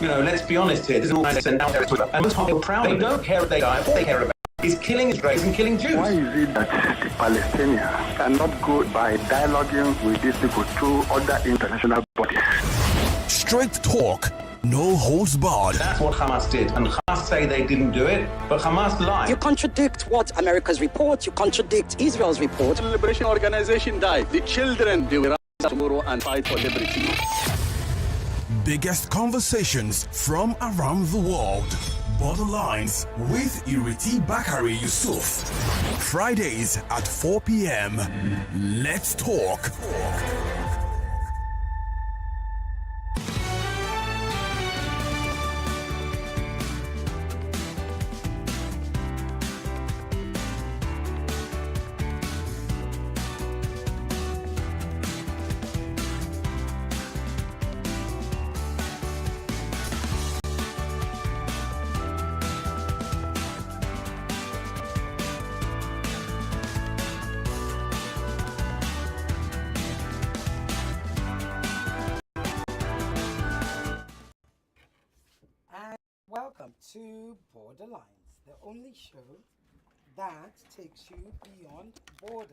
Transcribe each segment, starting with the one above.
Let's be honest here. This is all nice and down there. And most people proud. They don't care if they die. All they care about is killing Israelis and killing Jews. Why is it that the Palestinians cannot go by dialoguing with these people through other international bodies? Straight talk, no holds barred. That's what Hamas did. And Hamas say they didn't do it, but Hamas lied. You contradict what America's report. You contradict Israel's report. The Liberation Organization died. The children, they will rise tomorrow and fight for liberty. Biggest conversations from around the world. Borderlines with Ireti Bakare-Yusuf. Fridays at 4 p.m. Let's talk. Welcome to Borderlines, the only show that takes you beyond borders.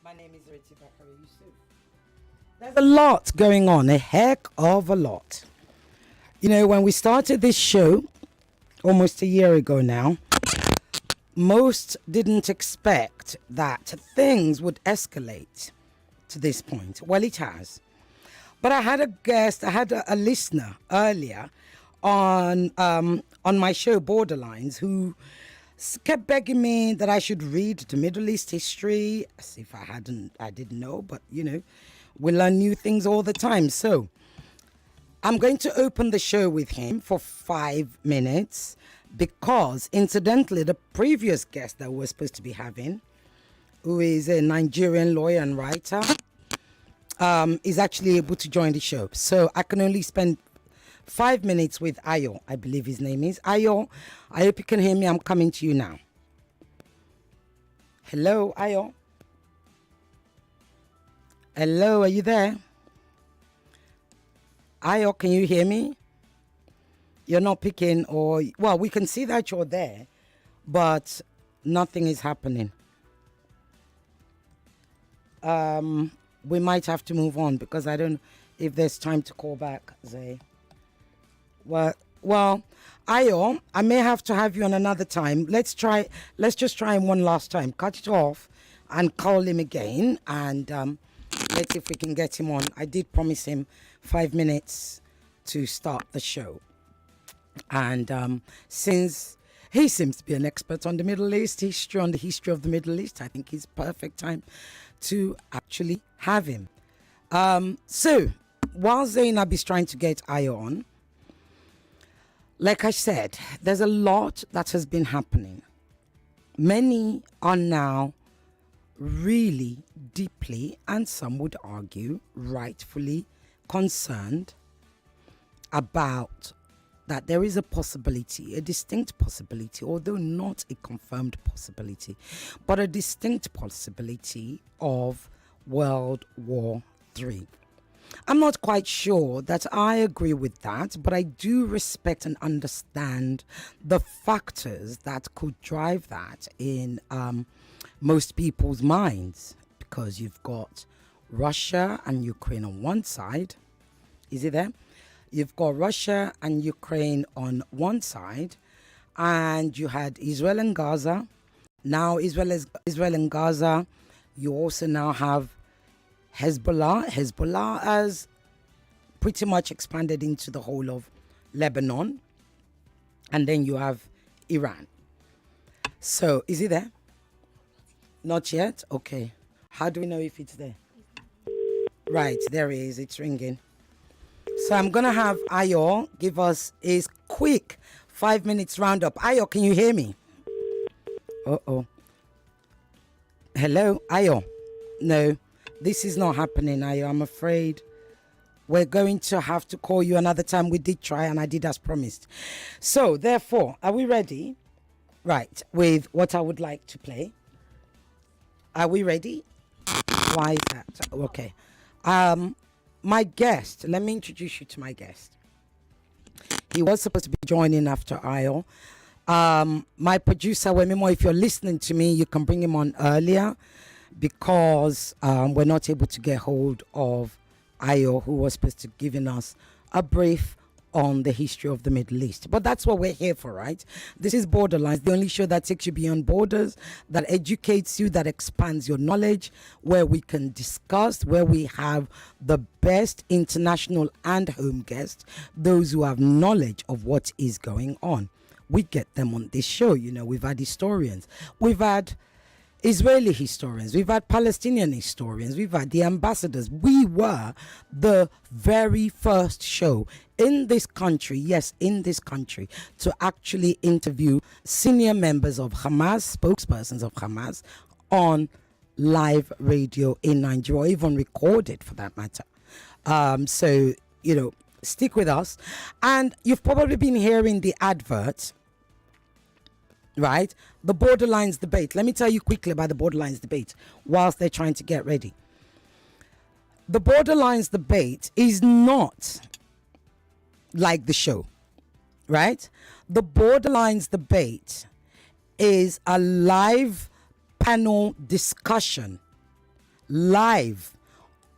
My name is Ireti Bakare-Yusuf. There's a lot going on, a heck of a lot. When we started this show almost a year ago now, most didn't expect that things would escalate to this point. Well, it has. But I had a listener earlier on my show Borderlines who kept begging me that I should read the Middle East history, as if I didn't know, but we learn new things all the time. So I'm going to open the show with him for 5 minutes because incidentally the previous guest that we're supposed to be having, who is a Nigerian lawyer and writer, is actually able to join the show. So I can only spend 5 minutes with Ayo, I believe his name is. Ayo, I hope you can hear me. I'm coming to you now. Hello, Ayo. Hello, are you there? Ayo, can you hear me? You're not picking well, we can see that you're there, but nothing is happening. We might have to move on because I don't know if there's time to call back, Zay. Well, Ayo, I may have to have you on another time. Let's just try him one last time. Cut it off and call him again. And let's see if we can get him on. I did promise him 5 minutes to start the show. And since he seems to be an expert on the Middle East, on the history of the Middle East, I think it's perfect time to actually have him. So, while Zainab is trying to get Ayo on, like I said, there's a lot that has been happening. Many are now really deeply, and some would argue rightfully, concerned about that there is a possibility, a distinct possibility, although not a confirmed possibility, but a distinct possibility of World War III. I'm not quite sure that I agree with that, but I do respect and understand the factors that could drive that in most people's minds, because you've got Russia and Ukraine on one side. Is it there? You've got Russia and Ukraine on one side, and you had Israel and Gaza. Now Israel and Gaza, you also now have Hezbollah. Hezbollah has pretty much expanded into the whole of Lebanon. And then you have Iran. So, is it there? Not yet? Okay. How do we know if it's there? Right, there it is. It's ringing. So I'm going to have Ayo give us a quick 5 minutes roundup. Ayo, can you hear me? Uh-oh. Hello, Ayo? No. This is not happening, Ayo. I'm afraid we're going to have to call you another time. We did try, and I did as promised. So, therefore, are we ready? Right, with what I would like to play. Are we ready? Why is that? Okay. My guest, let me introduce you to my guest. He was supposed to be joining after Ayo. My producer, Wemimo, if you're listening to me, you can bring him on earlier because we're not able to get hold of Ayo, who was supposed to giving us a brief on the history of the Middle East. But that's what we're here for, right? This is Borderlines, the only show that takes you beyond borders, that educates you, that expands your knowledge, where we can discuss, where we have the best international and home guests, those who have knowledge of what is going on. We get them on this show. You know, we've had historians, we've had Israeli historians, we've had Palestinian historians, we've had the ambassadors. We were the very first show in this country, yes, in this country, to actually interview senior members of Hamas, spokespersons of Hamas, on live radio in Nigeria, or even recorded for that matter. So, you know, stick with us. And you've probably been hearing the advert, right? The Borderlines debate. Let me tell you quickly about the Borderlines debate whilst they're trying to get ready. The Borderlines debate is not like the show, right? The Borderlines debate is a live panel discussion, live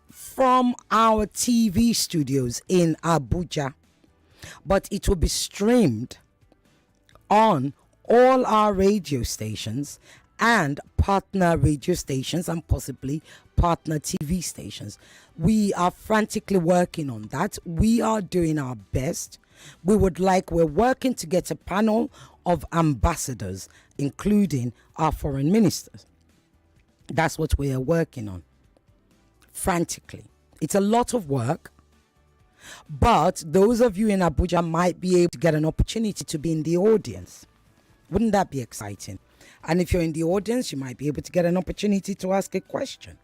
from our TV studios in Abuja, but it will be streamed on all our radio stations and partner radio stations and possibly partner TV stations. We are frantically working on that. We are doing our best. We're working to get a panel of ambassadors, including our foreign ministers. That's what we are working on frantically. It's a lot of work, but those of you in Abuja might be able to get an opportunity to be in the audience. Wouldn't that be exciting? And if you're in the audience, you might be able to get an opportunity to ask a question.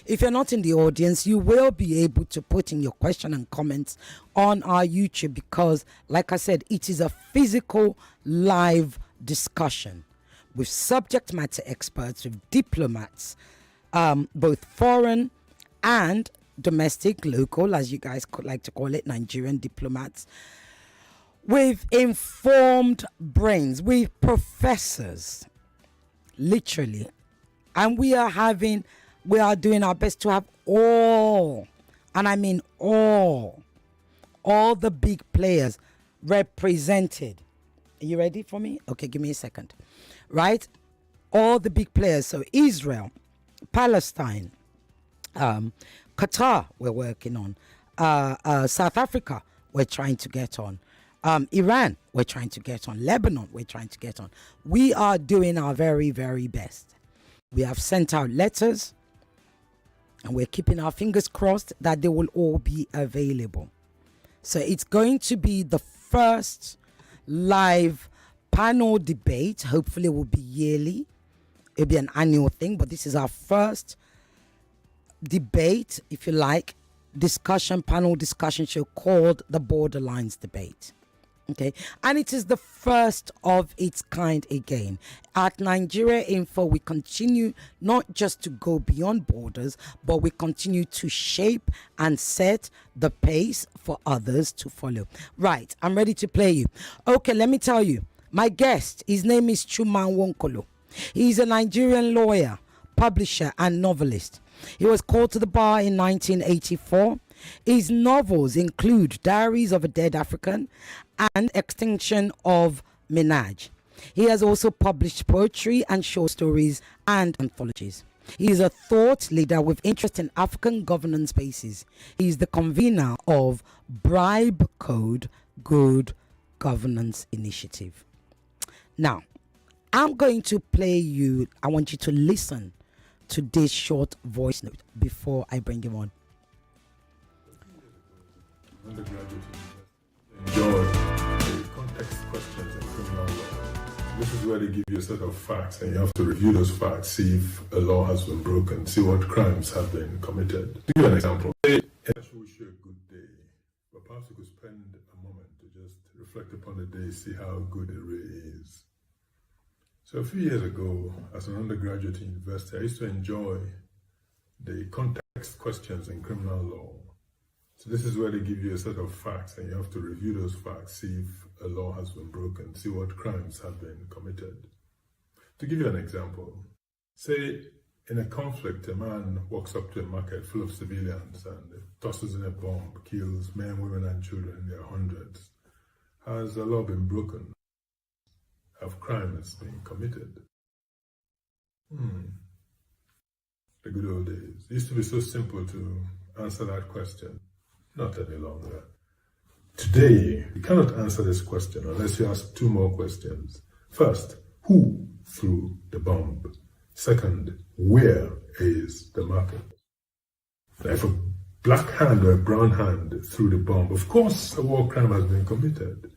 If you're not in the audience, you will be able to put in your question and comments on our YouTube because, like I said, it is a physical live discussion with subject matter experts, with diplomats, both foreign and domestic, local, as you guys could like to call it, Nigerian diplomats, with informed brains, with professors, literally. And we are doing our best to have all, and I mean all the big players represented. Are you ready for me? Okay, give me a second. Right? All the big players. So Israel, Palestine, Qatar, we're working on. South Africa, we're trying to get on. Iran, we're trying to get on. Lebanon, we're trying to get on. We are doing our very, very best. We have sent out letters and we're keeping our fingers crossed that they will all be available. So it's going to be the first live panel debate. Hopefully it will be yearly. It'll be an annual thing, but this is our first debate, if you like, panel discussion show called the Borderlines Debate. Okay, and it is the first of its kind again. At Nigeria Info, we continue not just to go beyond borders, but we continue to shape and set the pace for others to follow. Right, I'm ready to play you. Okay, let me tell you, my guest, his name is Chuma Nwokolo. He's a Nigerian lawyer, publisher, and novelist. He was called to the bar in 1984. His novels include Diaries of a Dead African and Extinction of Minaj. He has also published poetry and short stories and anthologies. He is a thought leader with interest in African governance spaces. He is the convener of Bribe Code Good Governance Initiative. Now, I'm going to play you, I want you to listen to this short voice note before I bring him on. Undergraduate enjoy the context questions in criminal law. This is where they give you a set of facts and you have to review those facts, see if a law has been broken, see what crimes have been committed. To give you an example, I wish you a good day, but perhaps you could spend a moment to just reflect upon the day, see how good it really is. So a few years ago, as an undergraduate in university, I used to enjoy the context questions in criminal law. So this is where they give you a set of facts, and you have to review those facts, see if a law has been broken, see what crimes have been committed. To give you an example, say in a conflict, a man walks up to a market full of civilians and tosses in a bomb, kills men, women, and children in their hundreds. Has the law been broken? Have crimes been committed? The good old days. It used to be so simple to answer that question. Not any longer. Today, you cannot answer this question unless you ask two more questions. First, who threw the bomb? Second, where is the market? Now, if a black hand or a brown hand threw the bomb, of course a war crime has been committed.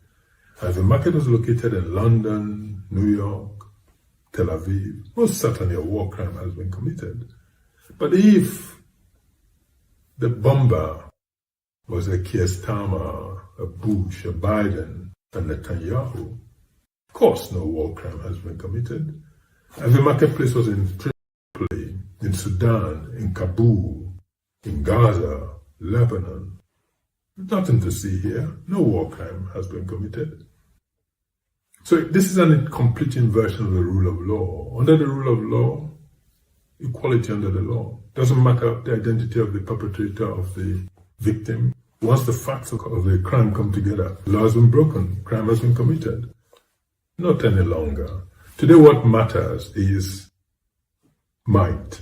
And if the market was located in London, New York, Tel Aviv, most certainly a war crime has been committed. But if the bomber was a Keir Starmer, a Bush, a Biden, a Netanyahu, of course no war crime has been committed. If the marketplace was in Tripoli, in Sudan, in Kabul, in Gaza, Lebanon, nothing to see here. No war crime has been committed. So this is an incomplete inversion of the rule of law. Under the rule of law, equality under the law. Doesn't matter the identity of the perpetrator, of the victim. Once the facts of the crime come together, the law has been broken, crime has been committed. Not any longer. Today what matters is might.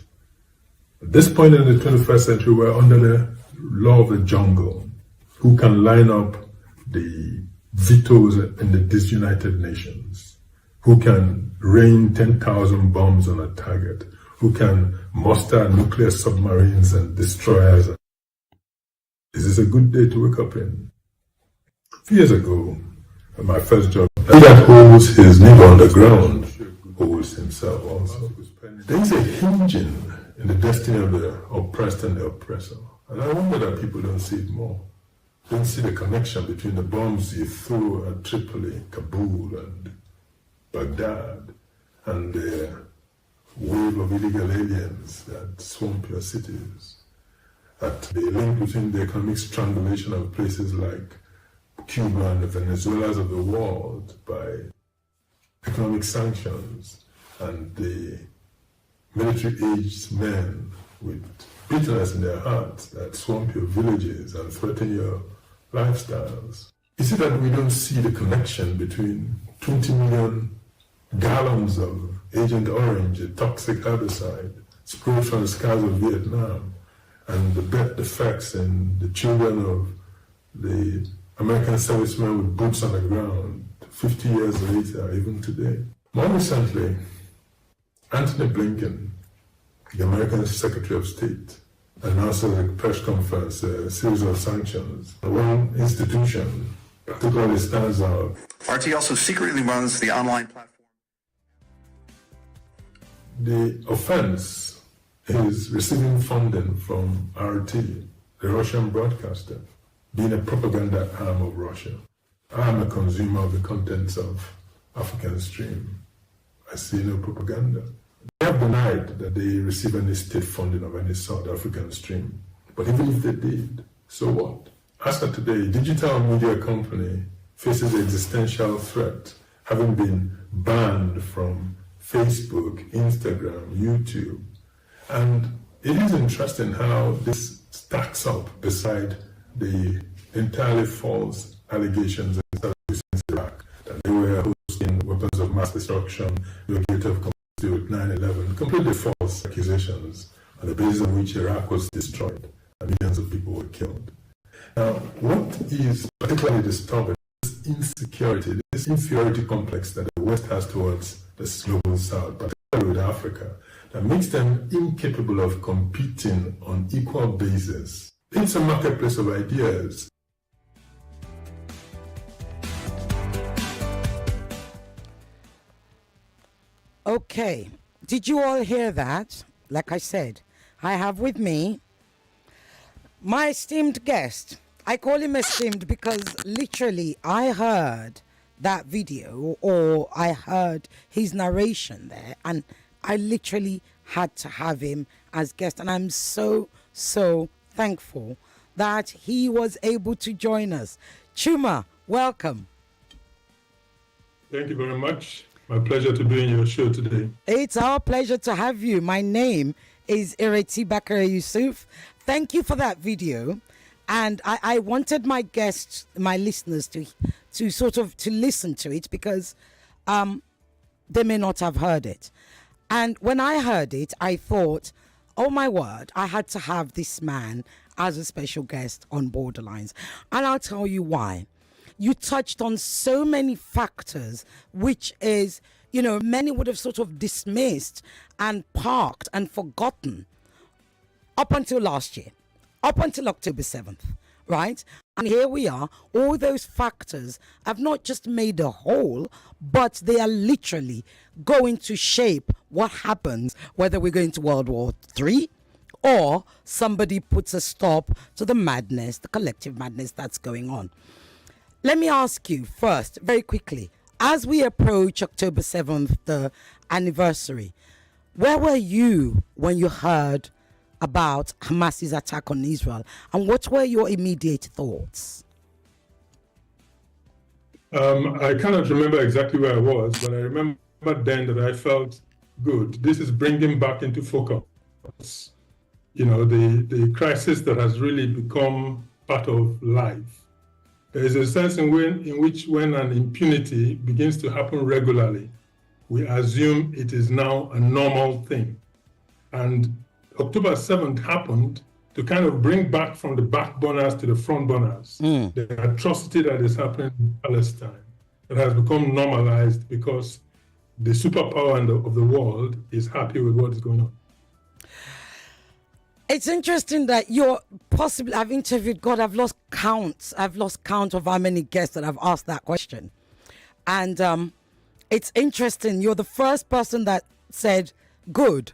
At this point in the 21st century, we're under the law of the jungle. Who can line up the vetoes in the disunited nations? Who can rain 10,000 bombs on a target? Who can muster nuclear submarines and destroyers? Is this a good day to wake up in? A few years ago, at my first job, he that holds his neighbor on the ground holds himself also. There is a hinging in the destiny of the oppressed and the oppressor. And I wonder that people don't see it more. Don't see the connection between the bombs you threw at Tripoli, Kabul, and Baghdad, and the wave of illegal aliens that swamp your cities. At the link between the economic strangulation of places like Cuba and the Venezuelas of the world by economic sanctions, and the military-aged men with bitterness in their hearts that swamp your villages and threaten your lifestyles. Is it that we don't see the connection between 20 million gallons of Agent Orange, a toxic herbicide, sprayed from the skies of Vietnam, and the birth defects in the children of the American servicemen with boots on the ground 50 years later, even today? More recently, Antony Blinken, the American Secretary of State, announced at a press conference a series of sanctions. One institution particularly stands out. RT also secretly runs the online platform. The offense is receiving funding from RT, the Russian broadcaster, being a propaganda arm of Russia. I am a consumer of the contents of African Stream. I see no propaganda. They have denied that they receive any state funding of any sort, African Stream. But even if they did, so what? As of today, a digital media company faces existential threat, having been banned from Facebook, Instagram, YouTube. And it is interesting how this stacks up beside the entirely false allegations in Saddam Hussein's Iraq, that they were hosting weapons of mass destruction, they were guilty of complicity with 9/11, completely false accusations on the basis of which Iraq was destroyed and millions of people were killed. Now, what is particularly disturbing is this insecurity, this inferiority complex that the West has towards the global South, particularly with Africa, that makes them incapable of competing on equal basis. It's a marketplace of ideas. Okay, did you all hear that? Like I said, I have with me my esteemed guest. I call him esteemed because literally I heard that video, or I heard his narration there, and I literally had to have him as guest, and I'm so thankful that he was able to join us. Chuma, welcome. Thank you very much. My pleasure to be in your show today. It's our pleasure to have you. My name is Ireti Bakare-Yusuf. Thank you for that video. And I wanted my guests, my listeners to sort of to listen to it because they may not have heard it. And when I heard it, I thought, oh my word, I had to have this man as a special guest on Borderlines. And I'll tell you why. You touched on so many factors, which is, you know, many would have sort of dismissed and parked and forgotten up until last year, up until October 7th, right? And here we are. All those factors have not just made a whole, but they are literally going to shape what happens, whether we're going to World War III or somebody puts a stop to the madness, the collective madness that's going on. Let me ask you first, very quickly, as we approach October 7th, the anniversary, where were you when you heard about Hamas's attack on Israel, and what were your immediate thoughts? I cannot remember exactly where I was, but I remember then that I felt good. This is bringing back into focus, you know, the crisis that has really become part of life. There is a sense in which when an impunity begins to happen regularly, we assume it is now a normal thing. And October 7th happened to kind of bring back from the back burners to the front burners the atrocity that is happening in Palestine, that has become normalized because the superpower of the world is happy with what is going on. It's interesting that you're possibly, I've interviewed, God, I've lost count of how many guests that I've asked that question. And it's interesting, you're the first person that said, good.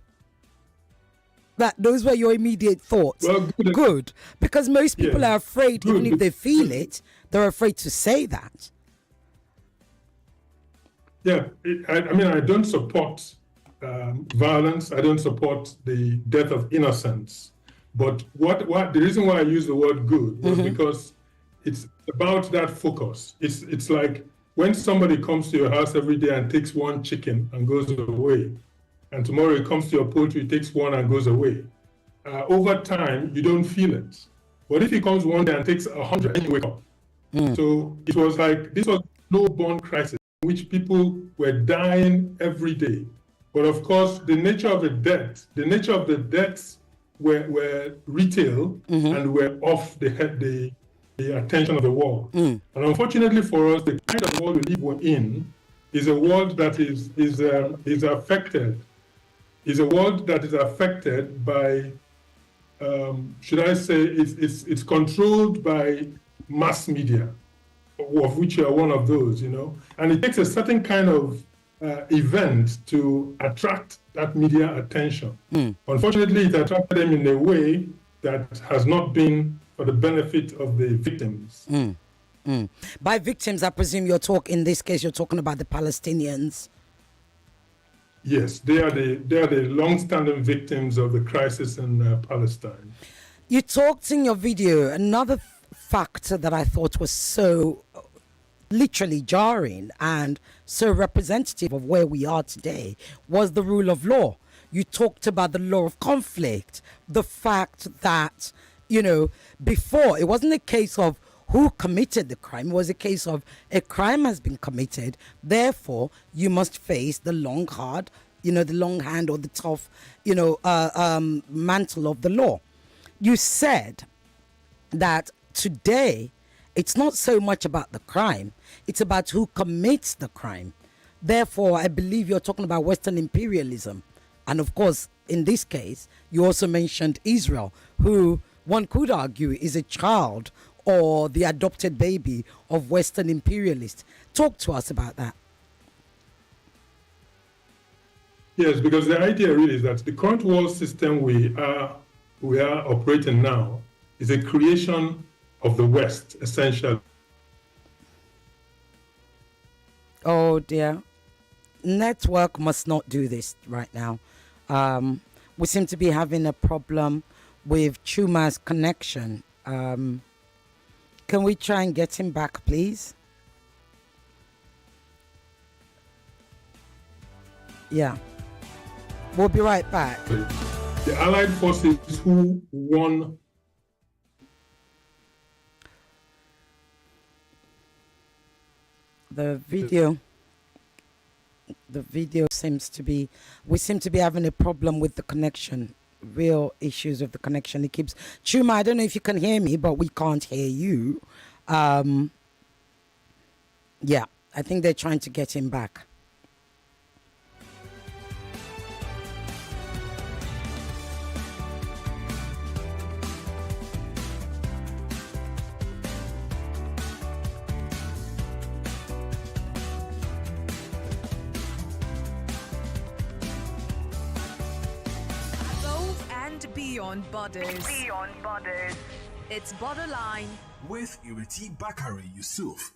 That those were your immediate thoughts. Well, good. Because most people are afraid, even if they feel it, they're afraid to say that. Yeah, I mean, I don't support violence. I don't support the death of innocents. But what the reason why I use the word good was because it's about that focus. It's like when somebody comes to your house every day and takes one chicken and goes away, and tomorrow he comes to your poultry, takes one and goes away. Over time, you don't feel it. But if he comes one day and takes 100, then you wake up. So it was like, this was a slow-born crisis in which people were dying every day. But of course, the nature of the deaths were retail and were off the attention of the world. And unfortunately for us, the kind of world we live in is a world that is affected. Is a world that is affected by, should I say, it's controlled by mass media, of which you are one of those, you know. And it takes a certain kind of event to attract that media attention. Unfortunately, it attracted them in a way that has not been for the benefit of the victims. By victims, I presume in this case, you're talking about the Palestinians. Yes, they are the long-standing victims of the crisis in Palestine. You talked in your video, another factor that I thought was so literally jarring and so representative of where we are today was the rule of law. You talked about the law of conflict, the fact that, you know, before it wasn't a case of who committed the crime. It was a case of a crime has been committed, therefore you must face the long hand or the tough, mantle of the law. You said that today it's not so much about the crime, it's about who commits the crime. Therefore, I believe you're talking about Western imperialism. And of course, in this case, you also mentioned Israel, who one could argue is a child or the adopted baby of Western imperialists. Talk to us about that. Yes, because the idea really is that the current world system we are operating now is a creation of the West, essentially. Oh dear. Network must not do this right now. We seem to be having a problem with Chuma's connection. Can we try and get him back, please? Yeah. We'll be right back. The Allied forces who won. The video seems to be, we seem to be having a problem with the connection, real issues with the connection. It keeps, Chuma, I don't know if you can hear me, but we can't hear you. Yeah, I think they're trying to get him back. Beyond borders. Beyond borders. It's borderline. With Ireti Bakare-Yusuf.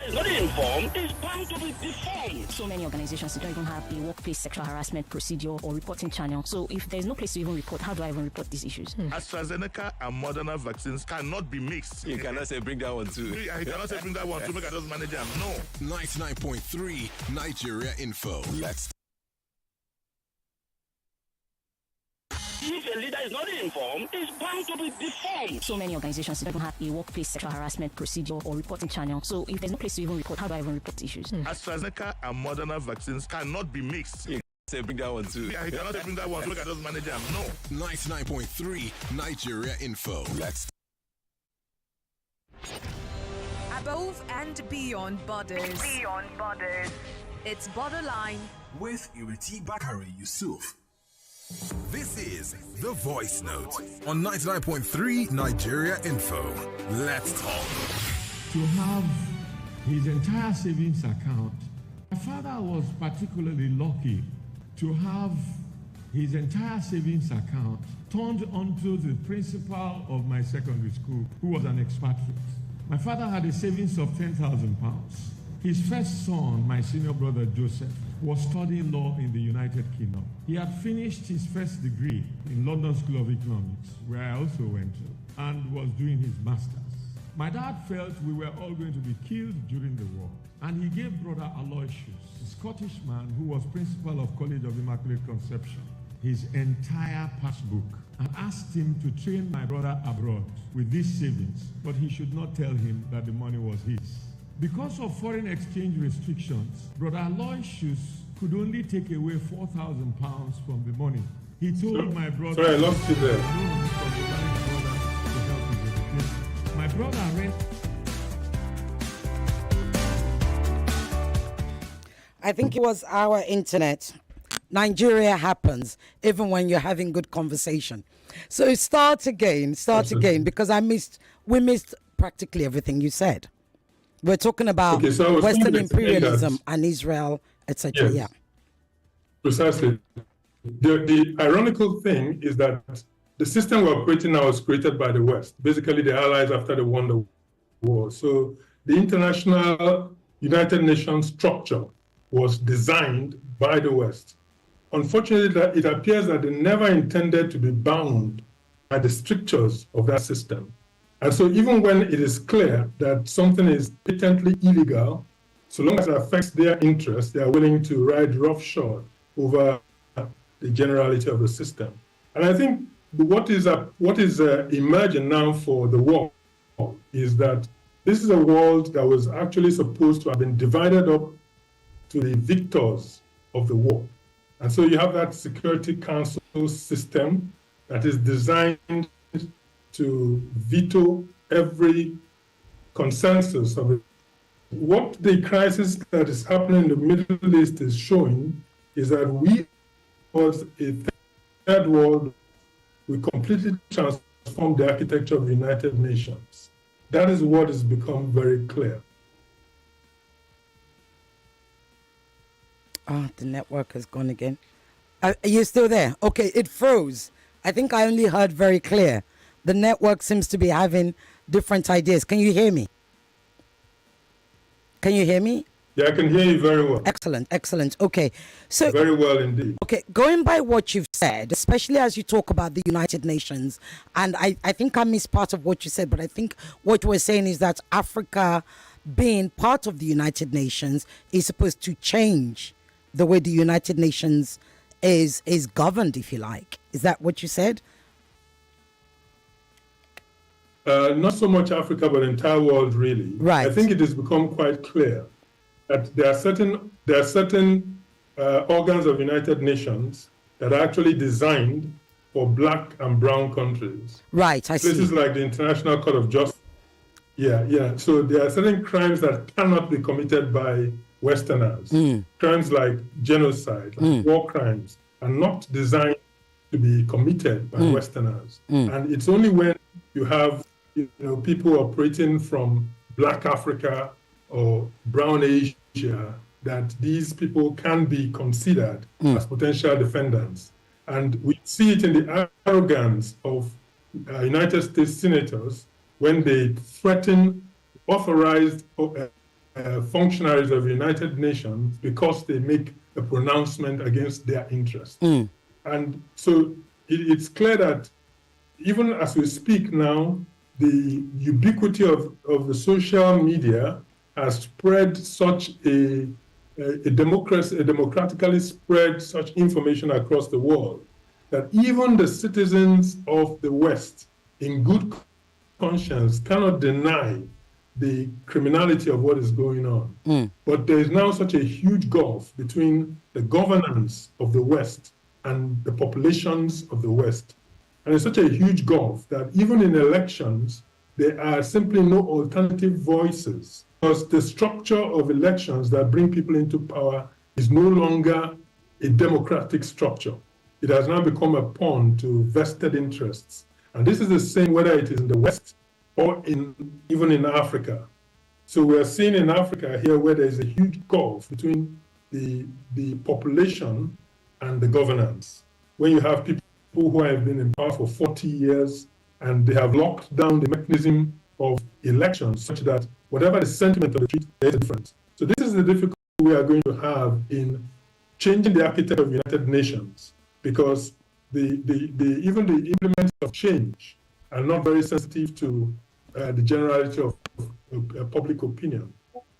Is not informed is bound to be deformed. So many organizations don't even have a workplace sexual harassment procedure or reporting channel. So if there's no place to even report, how do I even report these issues? AstraZeneca and Moderna vaccines cannot be mixed. You cannot say bring that one too. You cannot say bring that one too. Make I just manage them. No. 99.3 Nigeria Info. Let's. If a leader is not informed, is bound to be deformed. So many organizations don't have a workplace sexual harassment procedure or reporting channel. So if there's no place to even report, how do I even report issues? AstraZeneca and Moderna vaccines cannot be mixed. You say bring that one too. You cannot say bring that one too. Make I just manage them. No. 99.3 Nigeria Info. Let's. Above and beyond borders. Beyond borders. It's borderline. With Ireti Bakare-Yusuf. This is The Voice Note on 99.3 Nigeria Info. Let's talk. To have his entire savings account, my father was particularly lucky to have his entire savings account turned onto the principal of my secondary school, who was an expatriate. My father had a savings of 10,000 pounds. His first son, my senior brother Joseph, was studying law in the United Kingdom. He had finished his first degree in London School of Economics, where I also went to, and was doing his master's. My dad felt we were all going to be killed during the war, and he gave brother Aloysius, a Scottish man who was principal of College of Immaculate Conception, his entire passbook, and asked him to train my brother abroad with these savings, but he should not tell him that the money was his. Because of foreign exchange restrictions, Brother Aloysius could only take away 4,000 pounds from the money. He told my brother... Sorry, I lost you there. My brother I think it was our internet. Nigeria happens even when you're having good conversation. So start again, because we missed practically everything you said. We're talking about Western imperialism and Israel, etc. Yes, yeah. Precisely. The ironical thing is that the system we're operating now was created by the West, basically the Allies after the Wonder War. So the international United Nations structure was designed by the West. Unfortunately, it appears that they never intended to be bound by the strictures of that system. And so even when it is clear that something is patently illegal, so long as it affects their interests, they are willing to ride roughshod over the generality of the system. And I think what is emerging now for the world is that this is a world that was actually supposed to have been divided up to the victors of the war. And so you have that Security Council system that is designed to veto every consensus of it. What the crisis that is happening in the Middle East is showing is that we, as a third world, we completely transformed the architecture of the United Nations. That is what has become very clear. The network has gone again. Are you still there? Okay, it froze. I think I only heard very clear. The network seems to be having different ideas. Can you hear me? Can you hear me? Yeah, I can hear you very well. Excellent, excellent. Okay, so very well indeed. Okay, going by what you've said, especially as you talk about the United Nations, and I think I missed part of what you said, but I think what we're saying is that Africa being part of the United Nations is supposed to change the way the United Nations is governed, if you like. Is that what you said? Not so much Africa, but the entire world, really. Right. I think it has become quite clear that there are certain organs of United Nations that are actually designed for black and brown countries. Right, I see. Places like the International Court of Justice. Yeah. So there are certain crimes that cannot be committed by Westerners. Crimes like genocide, like war crimes, are not designed to be committed by Westerners. And it's only when you have people operating from black Africa or brown Asia that these people can be considered as potential defendants. And we see it in the arrogance of United States senators when they threaten authorized functionaries of the United Nations because they make a pronouncement against their interests. And so it's clear that even as we speak now, the ubiquity of the social media has spread such a democratically spread such information across the world that even the citizens of the West in good conscience cannot deny the criminality of what is going on. But there is now such a huge gulf between the governance of the West and the populations of the West. And it's such a huge gulf that even in elections, there are simply no alternative voices, because the structure of elections that bring people into power is no longer a democratic structure. It has now become a pawn to vested interests. And this is the same whether it is in the West or even in Africa. So we are seeing in Africa here where there is a huge gulf between the population and the governance. When you have people who have been in power for 40 years and they have locked down the mechanism of elections such that whatever the sentiment of the treaty, there is a difference. So this is the difficulty we are going to have in changing the architecture of the United Nations, because even the implementers of change are not very sensitive to the generality of public opinion.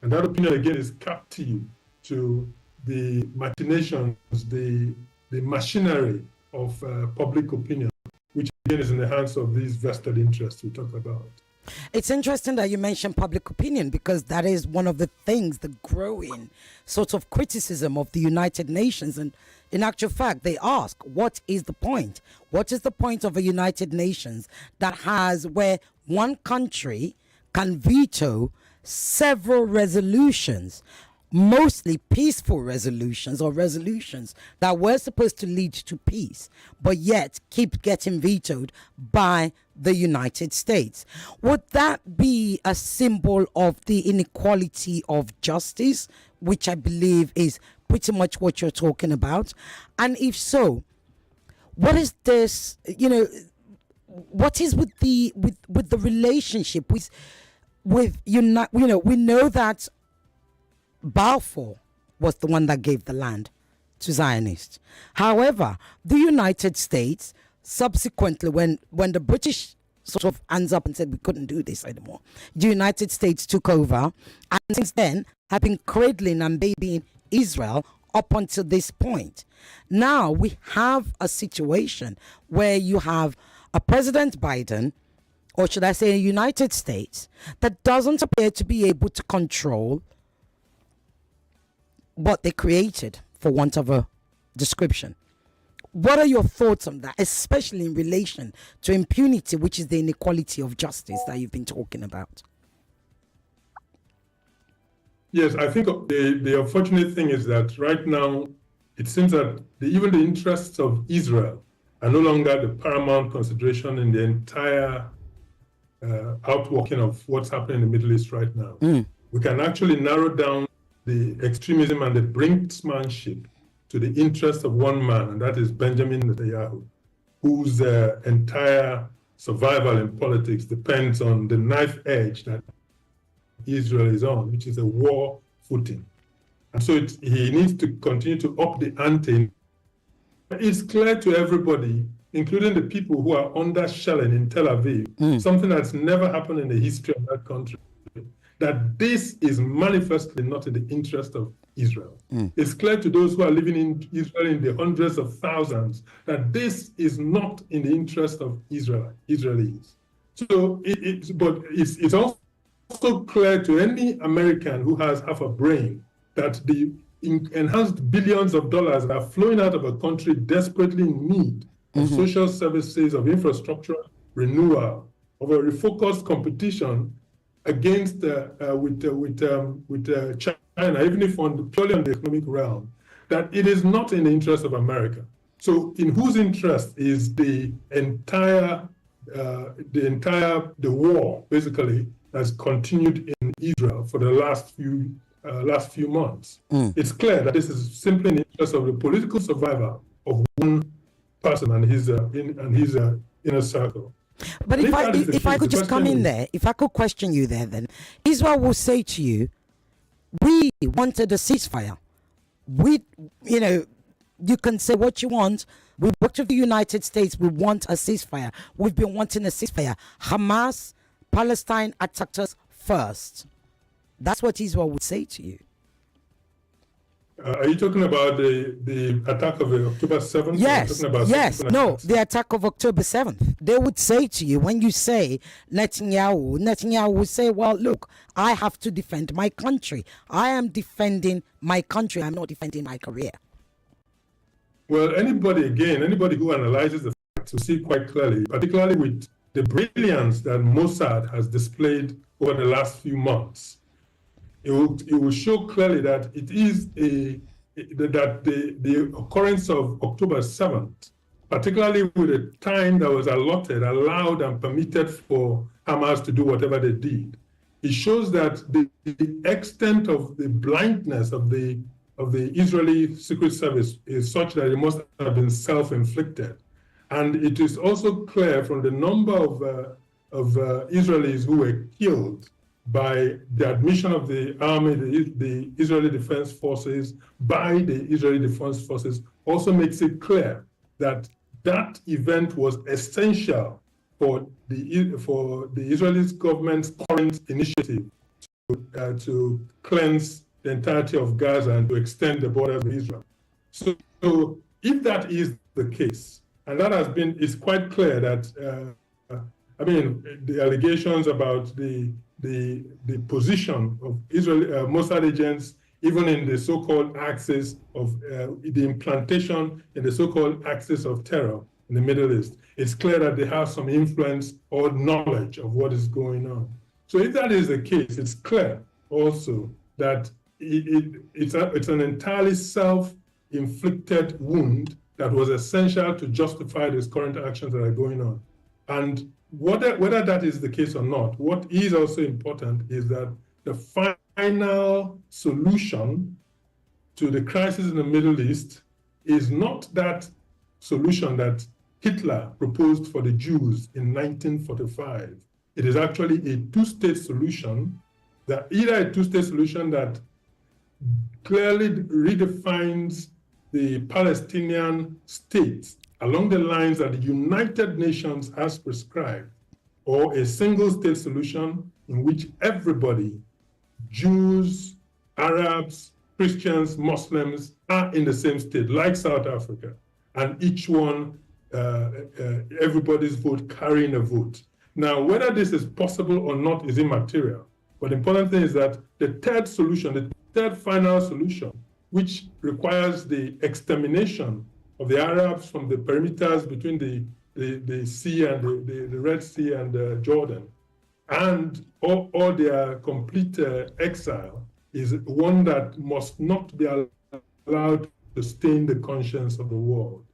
And that opinion, again, is captive to the machinations, the machinery of public opinion, which again is in the hands of these vested interests we talk about. It's interesting that you mentioned public opinion, because that is one of the things, the growing sort of criticism of the United Nations. And in actual fact, they ask, what is the point? What is the point of a United Nations that has where one country can veto several resolutions, mostly peaceful resolutions or resolutions that were supposed to lead to peace, but yet keep getting vetoed by the United States? Would that be a symbol of the inequality of justice, which I believe is pretty much what you're talking about? And if so, what is this, what is with the relationship with we know that Balfour was the one that gave the land to Zionists. However, the United States subsequently, when the British sort of hands up and said we couldn't do this anymore, the United States took over, and since then have been cradling and babying Israel up until this point. Now we have a situation where you have a President Biden, or should I say a United States, that doesn't appear to be able to control what they created, for want of a description. What are your thoughts on that, especially in relation to impunity, which is the inequality of justice that you've been talking about? Yes, I think the unfortunate thing is that right now, it seems that even the interests of Israel are no longer the paramount consideration in the entire outworking of what's happening in the Middle East right now. We can actually narrow down the extremism and the brinksmanship to the interest of one man, and that is Benjamin Netanyahu, whose entire survival in politics depends on the knife edge that Israel is on, which is a war footing. And so he needs to continue to up the ante. It's clear to everybody, including the people who are under shelling in Tel Aviv, something that's never happened in the history of that country, that this is manifestly not in the interest of Israel. It's clear to those who are living in Israel in the hundreds of thousands that this is not in the interest of Israelis. So, it's also clear to any American who has half a brain that the enhanced billions of dollars that are flowing out of a country desperately in need of social services, of infrastructure renewal, of a refocused competition against with China, even if purely on the economic realm, that it is not in the interest of America. So, in whose interest is the war basically has continued in Israel for the last few months? It's clear that this is simply in the interest of the political survival of one person and his inner circle. But if I could just come in there, if I could question you there, then Israel will say to you, we wanted a ceasefire. You can say what you want. We worked with the United States. We want a ceasefire. We've been wanting a ceasefire. Hamas, Palestine attacked us first. That's what Israel would say to you. Are you talking about the attack of October 7th? Yes, the attack of October 7th. They would say to you, when you say Netanyahu would say, well, look, I have to defend my country. I am defending my country. I'm not defending my career. Well, anybody who analyzes the facts will see quite clearly, particularly with the brilliance that Mossad has displayed over the last few months. It will show clearly that it is that the occurrence of October 7th, particularly with the time that was allowed and permitted for Hamas to do whatever they did, it shows that the extent of the blindness of the Israeli Secret Service is such that it must have been self-inflicted. And it is also clear from the number of Israelis who were killed by the admission of the army, the Israeli Defense Forces, by the Israeli Defense Forces, also makes it clear that that event was essential for the Israeli government's current initiative to cleanse the entirety of Gaza and to extend the borders of Israel. So if that is the case, and that it's quite clear that, the allegations about the position of Israeli Mossad agents, even in the so-called axis of the implantation in the so-called axis of terror in the Middle East, it's clear that they have some influence or knowledge of what is going on. So if that is the case, it's clear also that it's an entirely self-inflicted wound that was essential to justify these current actions that are going on. And whether that is the case or not, what is also important is that the final solution to the crisis in the Middle East is not that solution that Hitler proposed for the Jews in 1945. It is actually a two-state solution, either a two-state solution that clearly redefines the Palestinian state along the lines that the United Nations has prescribed, or a single-state solution in which everybody, Jews, Arabs, Christians, Muslims, are in the same state, like South Africa, and each one, everybody's vote carrying a vote. Now, whether this is possible or not is immaterial, but the important thing is that the third solution, the third final solution, which requires the extermination of the Arabs from the perimeters between the sea and the Red Sea and Jordan, and all their complete exile, is one that must not be allowed to stain the conscience of the world.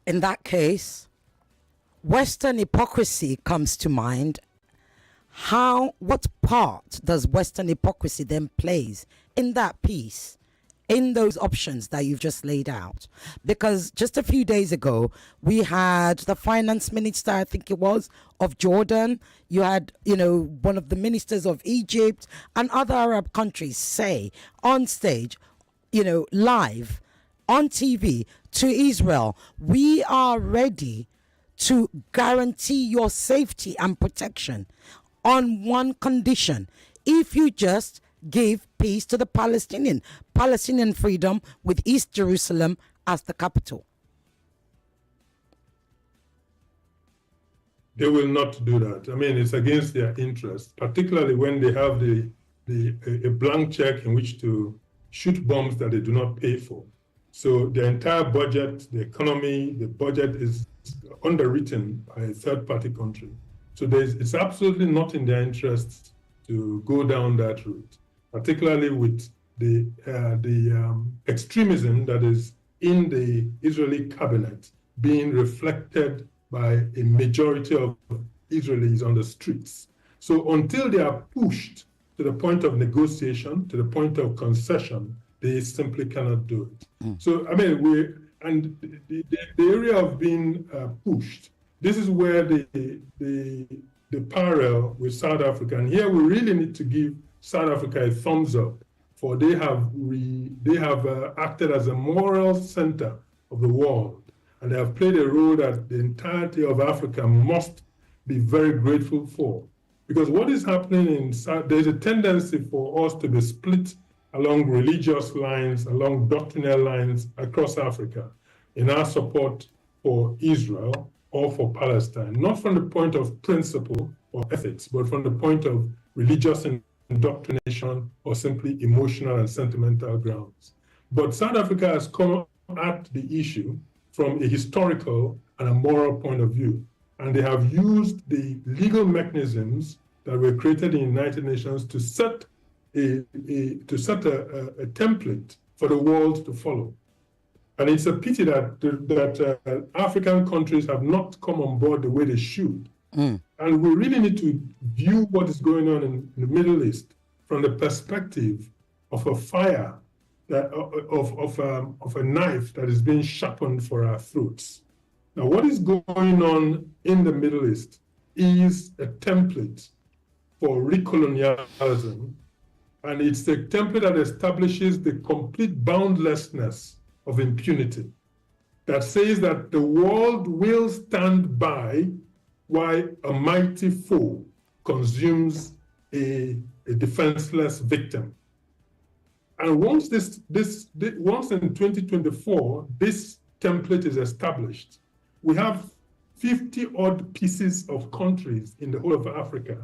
In that case, Western hypocrisy comes to mind. What part does Western hypocrisy then plays in that piece? in those options that you've just laid out? Because just a few days ago, we had the finance minister, I think it was, of Jordan. You had, one of the ministers of Egypt and other Arab countries say on stage, live on TV to Israel, we are ready to guarantee your safety and protection on one condition: if you just give peace to the Palestinian freedom with East Jerusalem as the capital. They will not do that. I mean, it's against their interest, particularly when they have a blank check in which to shoot bombs that they do not pay for. So the entire budget, the economy, the budget is underwritten by a third-party country. So it's absolutely not in their interest to go down that route, particularly with the extremism that is in the Israeli cabinet being reflected by a majority of Israelis on the streets. So until they are pushed to the point of negotiation, to the point of concession, they simply cannot do it. So, I mean, the area of being pushed, this is where the parallel with South Africa, and here we really need to give South Africa a thumbs up, for they have acted as a moral center of the world, and they have played a role that the entirety of Africa must be very grateful for. Because what is happening there's a tendency for us to be split along religious lines, along doctrinal lines across Africa in our support for Israel or for Palestine, not from the point of principle or ethics, but from the point of religious indoctrination or simply emotional and sentimental grounds. But South Africa has come at the issue from a historical and a moral point of view, and they have used the legal mechanisms that were created in the United Nations to set a template for the world to follow. And it's a pity that African countries have not come on board the way they should. And we really need to view what is going on in the Middle East from the perspective of a fire, of a knife that is being sharpened for our throats. Now, what is going on in the Middle East is a template for recolonialism, and it's a template that establishes the complete boundlessness of impunity, that says that the world will stand by while a mighty foe consumes a defenseless victim. And once once in 2024, this template is established, we have 50-odd pieces of countries in the whole of Africa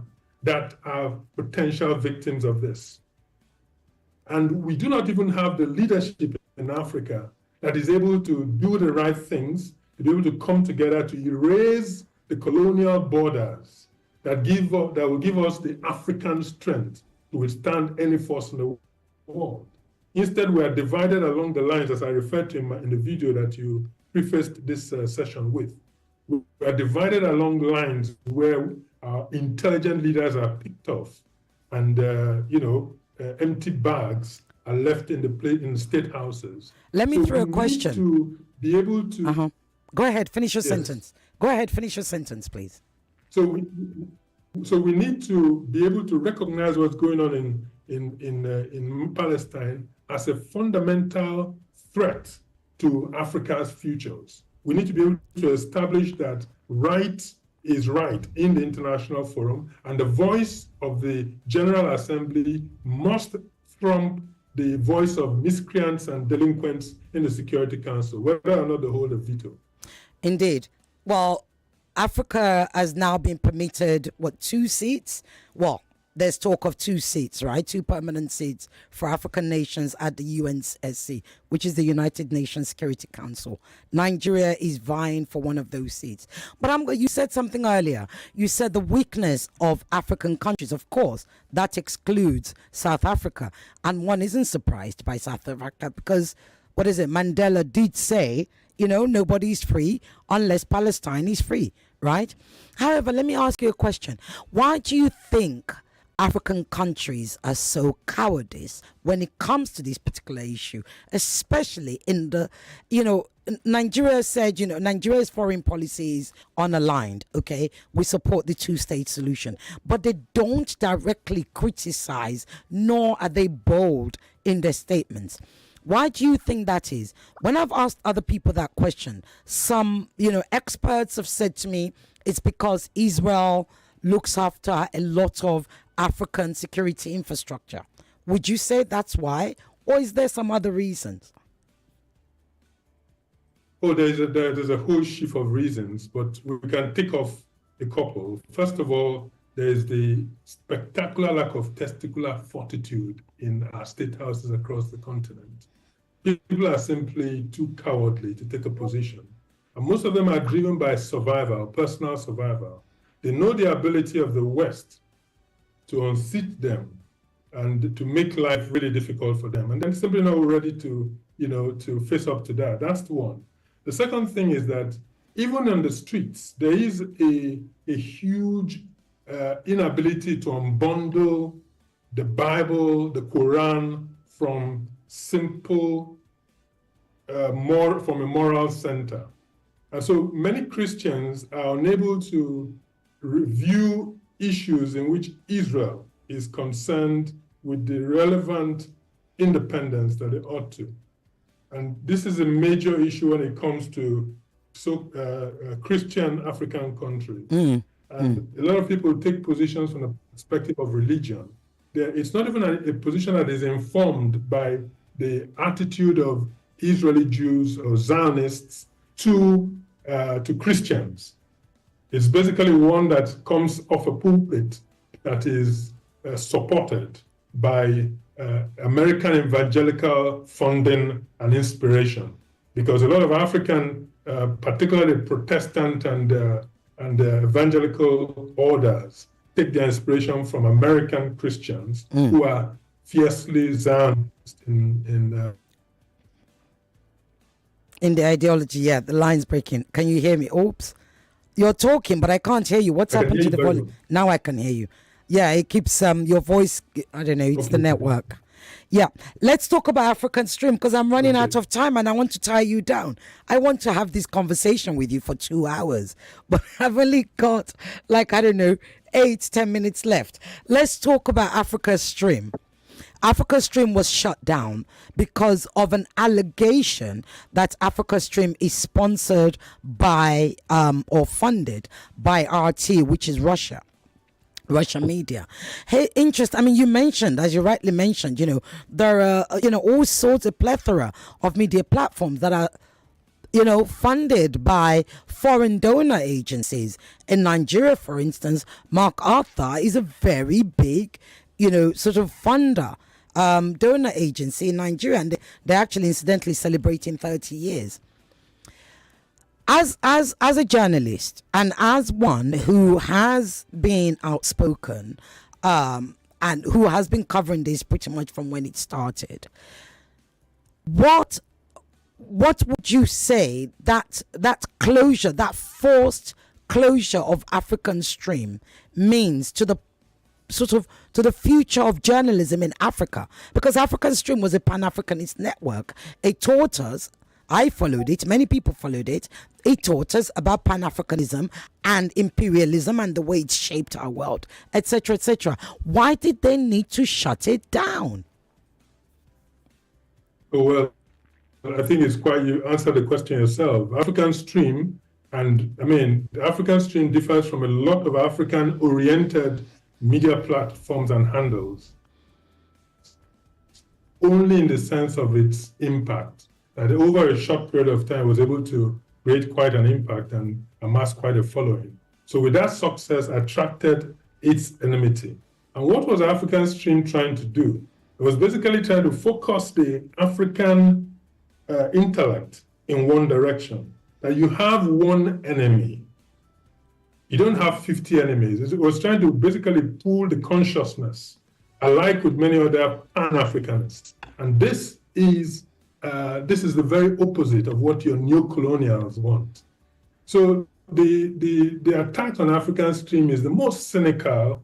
that are potential victims of this. And we do not even have the leadership in Africa that is able to do the right things, to be able to come together to erase the colonial borders that will give us the African strength to withstand any force in the world. Instead, we are divided along the lines, as I referred to in the video that you prefaced this session with. We are divided along lines where our intelligent leaders are picked off, and empty bags are left in the state houses. Let me throw a question. To be able to go ahead, finish your sentence. Go ahead, finish your sentence, please. So we need to be able to recognize what's going on in Palestine as a fundamental threat to Africa's futures. We need to be able to establish that right is right in the international forum, and the voice of the General Assembly must trump the voice of miscreants and delinquents in the Security Council, whether or not they hold a veto. Indeed. Well, Africa has now been permitted, 2 seats? Well, there's talk of 2 seats, right? 2 permanent seats for African nations at the UNSC, which is the United Nations Security Council. Nigeria is vying for one of those seats. But you said something earlier. You said the weakness of African countries. Of course, that excludes South Africa. And one isn't surprised by South Africa because, Mandela did say, nobody's free unless Palestine is free, right? However, let me ask you a question. Why do you think African countries are so cowardice when it comes to this particular issue, especially in the, Nigeria said, Nigeria's foreign policy is unaligned, okay? We support the two-state solution. But they don't directly criticize, nor are they bold in their statements. Why do you think that is? When I've asked other people that question, some, experts have said to me, it's because Israel looks after a lot of African security infrastructure. Would you say that's why? Or is there some other reasons? Oh, there's a whole sheaf of reasons, but we can tick off a couple. First of all, there's the spectacular lack of testicular fortitude in our state houses across the continent. People are simply too cowardly to take a position. And most of them are driven by survival, personal survival. They know the ability of the West to unseat them and to make life really difficult for them. And they're simply not ready to, to face up to that. That's the one. The second thing is that even on the streets, there is a huge inability to unbundle the Bible, the Quran, from simple, from a moral center. And so many Christians are unable to review issues in which Israel is concerned with the relevant independence that they ought to. And this is a major issue when it comes to Christian African countries. And a lot of people take positions from the perspective of religion. It's not even a position that is informed by the attitude of Israeli Jews or Zionists to Christians. It's basically one that comes off a pulpit that is supported by American evangelical funding and inspiration, because a lot of African, particularly Protestant and evangelical orders, take their inspiration from American Christians who are fiercely Zionist in the ideology. Yeah, the line's breaking. Can you hear me? Oops. You're talking, but I can't hear you. What's happened to the volume? Well. Now I can hear you. Yeah, it keeps your voice. I don't know. It's the network. Yeah, let's talk about African Stream, because I'm running out of time and I want to tie you down. I want to have this conversation with you for 2 hours, but I've only got 8-10 minutes left. Let's talk about Africa Stream. Africa Stream was shut down because of an allegation that Africa Stream is sponsored by or funded by RT, which is Russia media. Hey, you mentioned, as you rightly mentioned, there are, all sorts of plethora of media platforms that are, funded by foreign donor agencies. In Nigeria, for instance, MacArthur is a very big, sort of funder, donor agency in Nigeria, and they're actually incidentally celebrating 30 years. As a journalist and as one who has been outspoken and who has been covering this pretty much from when it started, what would you say that closure, that forced closure of African Stream means to the future of journalism in Africa? Because African Stream was a Pan-Africanist network. It taught us, I followed it, many people followed it. It taught us about Pan-Africanism and imperialism and the way it shaped our world, etc., etc. Why did they need to shut it down? Oh, well, I think it's quite, you answered the question yourself. African Stream, the African Stream differs from a lot of African-oriented media platforms and handles only in the sense of its impact. That over a short period of time was able to create quite an impact and amass quite a following. So with that success attracted its enmity. And what was African Stream trying to do? It was basically trying to focus the African intellect in one direction. That you have one enemy. You don't have 50 enemies. It was trying to basically pool the consciousness, alike with many other Pan-Africanists. And this is the very opposite of what your neo-colonials want. So the attack on African Stream is the most cynical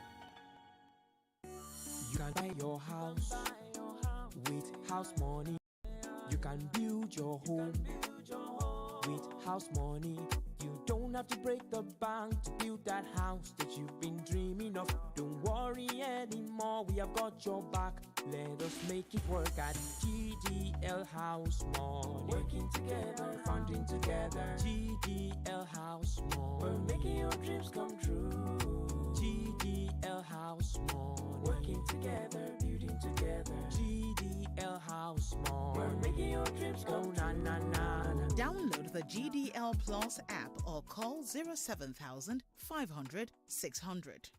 You can buy your house with house money. You can build your home with house money. You don't have to break the bank to build that house that you've been dreaming of. Don't worry anymore, we have got your back. Let us make it work at GDL House Money. Working together, funding together. GDL House Money. We're making your dreams come true. GDL House Money. Working together, building together. GDL House Money. We're making your dreams come true. Download the GDL Plus app or call 07000 500 600.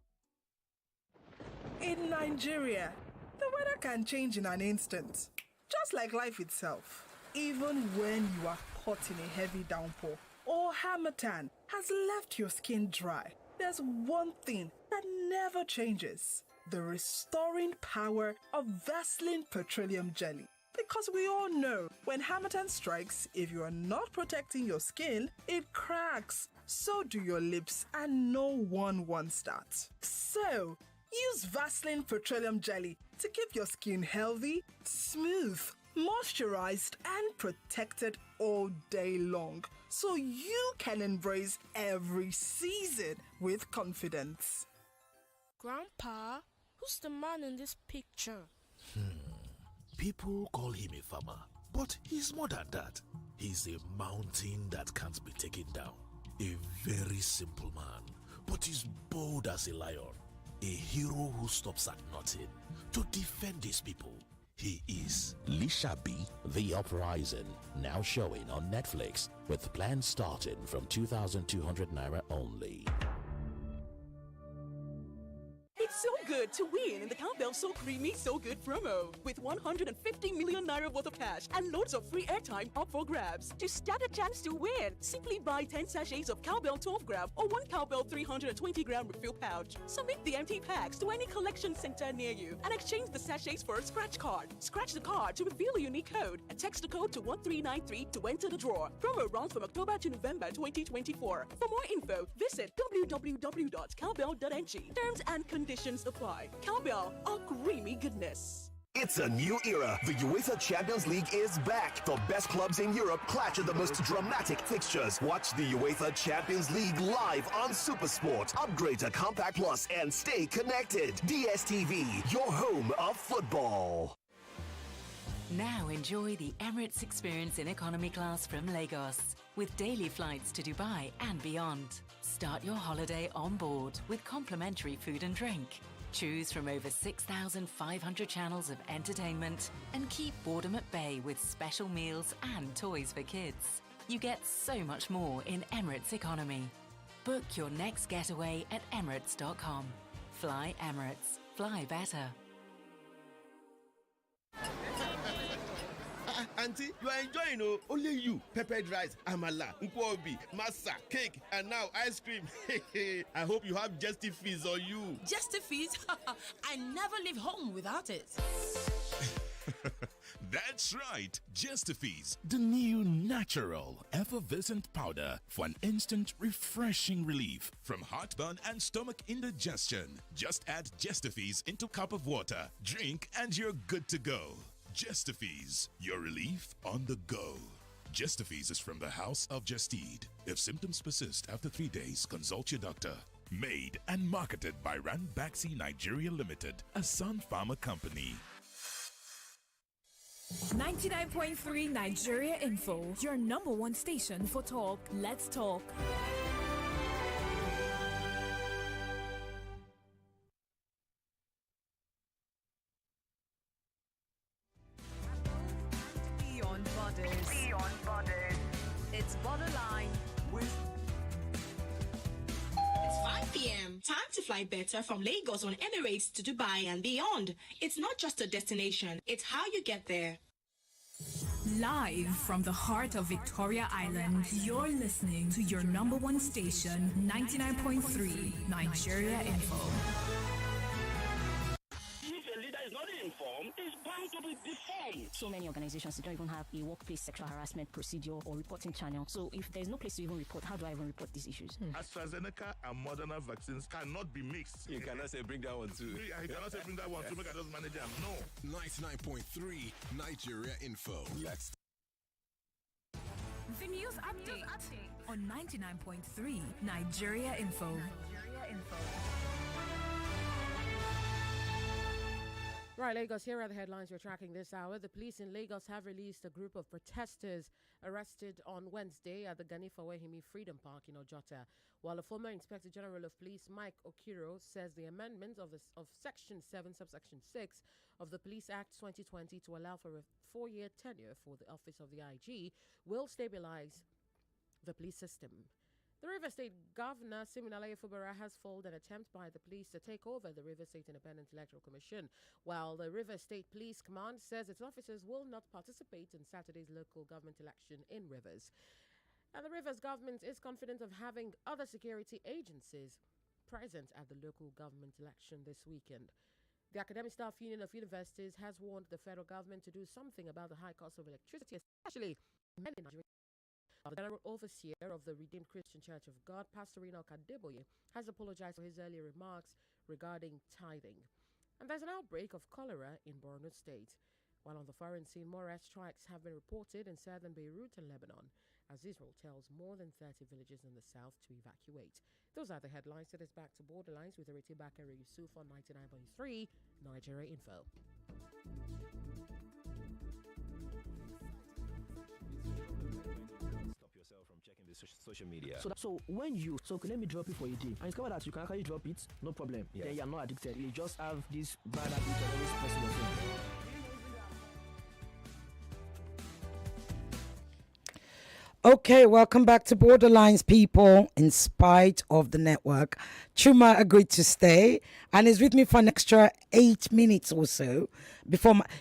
In Nigeria, the weather can change in an instant, just like life itself. Even when you are caught in a heavy downpour or harmattan has left your skin dry, there's one thing that never changes: the restoring power of Vaseline Petroleum Jelly. Because we all know when harmattan strikes, if you are not protecting your skin, it cracks. So do your lips, and no one wants that. So use Vaseline Petroleum Jelly to keep your skin healthy, smooth, moisturized, and protected all day long, so you can embrace every season with confidence. Grandpa, who's the man in this picture? People call him a farmer, but he's more than that. He's a mountain that can't be taken down. A very simple man, but he's bold as a lion. A hero who stops at nothing to defend his people. He is Lishabi, The Uprising, now showing on Netflix with plans starting from 2,200 naira only. It's so good to win in the Cowbell So Creamy So Good promo with 150 million naira worth of cash and loads of free airtime up for grabs. To stand a chance to win, simply buy 10 sachets of Cowbell 12 gram or 1 Cowbell 320 gram refill pouch. Submit the empty packs to any collection center near you and exchange the sachets for a scratch card. Scratch the card to reveal a unique code and text the code to 1393 to enter the draw. Promo runs from October to November 2024. For more info, visit www.cowbell.ng. Terms and conditions apply. Cowbell, a creamy goodness. It's a new era. The UEFA Champions League is back. The best clubs in Europe clash in the most dramatic fixtures. Watch the UEFA Champions League live on SuperSport. Upgrade to Compact Plus and stay connected. DSTV, your home of football. Now enjoy the Emirates experience in economy class from Lagos with daily flights to Dubai and beyond. Start your holiday on board with complimentary food and drink. Choose from over 6,500 channels of entertainment and keep boredom at bay with special meals and toys for kids. You get so much more in Emirates economy. Book your next getaway at emirates.com. Fly Emirates. Fly better. Auntie, you are enjoying, oh? Only you. Peppered rice, amala, nkwobi, masa, cake, and now ice cream. I hope you have Justifies on you. Justifies? I never leave home without it. That's right, Justifies, the new natural effervescent powder for an instant refreshing relief from heartburn and stomach indigestion. Just add Justifies into a cup of water, drink, and you're good to go. Justifies, your relief on the go. Justifies is from the House of Justide. If symptoms persist after 3 days, consult your doctor. Made and marketed by Ranbaxy Nigeria Limited, a Sun Pharma company. 99.3 Nigeria Info, your number one station for talk. Let's talk. Beyond borders. Beyond borders. It's borderline. It's 5 p.m. Time to fly better from Lagos on Emirates to Dubai and beyond. It's not just a destination, it's how you get there. Live from the heart of Victoria Island, you're listening to your number one station, 99.3 Nigeria Info. If a leader is not informed, informed is bound to be deformed. So many organizations don't even have a workplace sexual harassment procedure or reporting channel. So if there's no place to even report, how do I even report these issues? AstraZeneca and Moderna vaccines cannot be mixed. You cannot say bring that one too. I cannot say bring that one too. Make I just manage them. No. 99.3 Nigeria Info. Let's. The news update on 99.3 Nigeria Info. Right, Lagos, here are the headlines we're tracking this hour. The police in Lagos have released a group of protesters arrested on Wednesday at the Gani Fawehimi Freedom Park in Ojota, while the former Inspector General of Police, Mike Okiro, says the amendment of Section 7, Subsection 6 of the Police Act 2020 to allow for a 4-year tenure for the office of the IG will stabilize the police system. The River State Governor, Siminalayi Fubara, has foiled an attempt by the police to take over the River State Independent Electoral Commission, while the River State Police Command says its officers will not participate in Saturday's local government election in Rivers. And the Rivers government is confident of having other security agencies present at the local government election this weekend. The Academic Staff Union of Universities has warned the federal government to do something about the high cost of electricity, especially in Nigeria. The General Overseer of the Redeemed Christian Church of God, Pastor Enoch Adeboye, has apologized for his earlier remarks regarding tithing. And there's an outbreak of cholera in Borno State. While on the foreign scene, more airstrikes have been reported in southern Beirut and Lebanon, as Israel tells more than 30 villages in the south to evacuate. Those are the headlines. It is back to Borderlines with Ireti Bakare-Yusuf on 99.3 Nigeria Info. From checking the social media. So when you let me drop it for a day and discover that you can actually drop it, no problem. Yes. Then you are not addicted. You just have this bad habit of always pressing your phone. Okay, welcome back to Borderlines, people. In spite of the network, Chuma agreed to stay and is with me for an extra 8 minutes or so.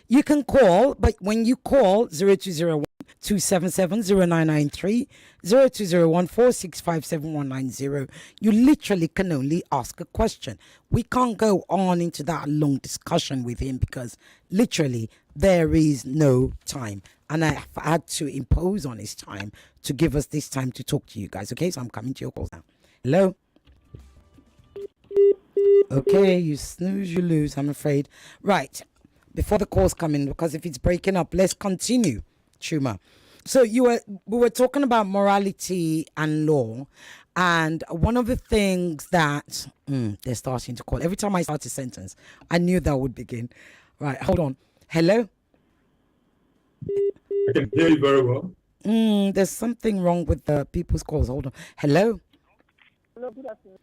You can call, but when you call 0201 277-0993, 0201-465-7190, you literally can only ask a question. We can't go on into that long discussion with him because literally there is no time. And I had to impose on his time to give us this time to talk to you guys. Okay, so I'm coming to your calls now. Hello? Okay, you snooze, you lose, I'm afraid. Right, before the calls come in, because if it's breaking up, let's continue. Chuma. So we were talking about morality and law, and one of the things that they're starting to call, every time I start a sentence, I knew that would begin. Right, hold on. Hello? I can hear you very well. There's something wrong with the people's calls. Hold on. Hello? Hello, good afternoon.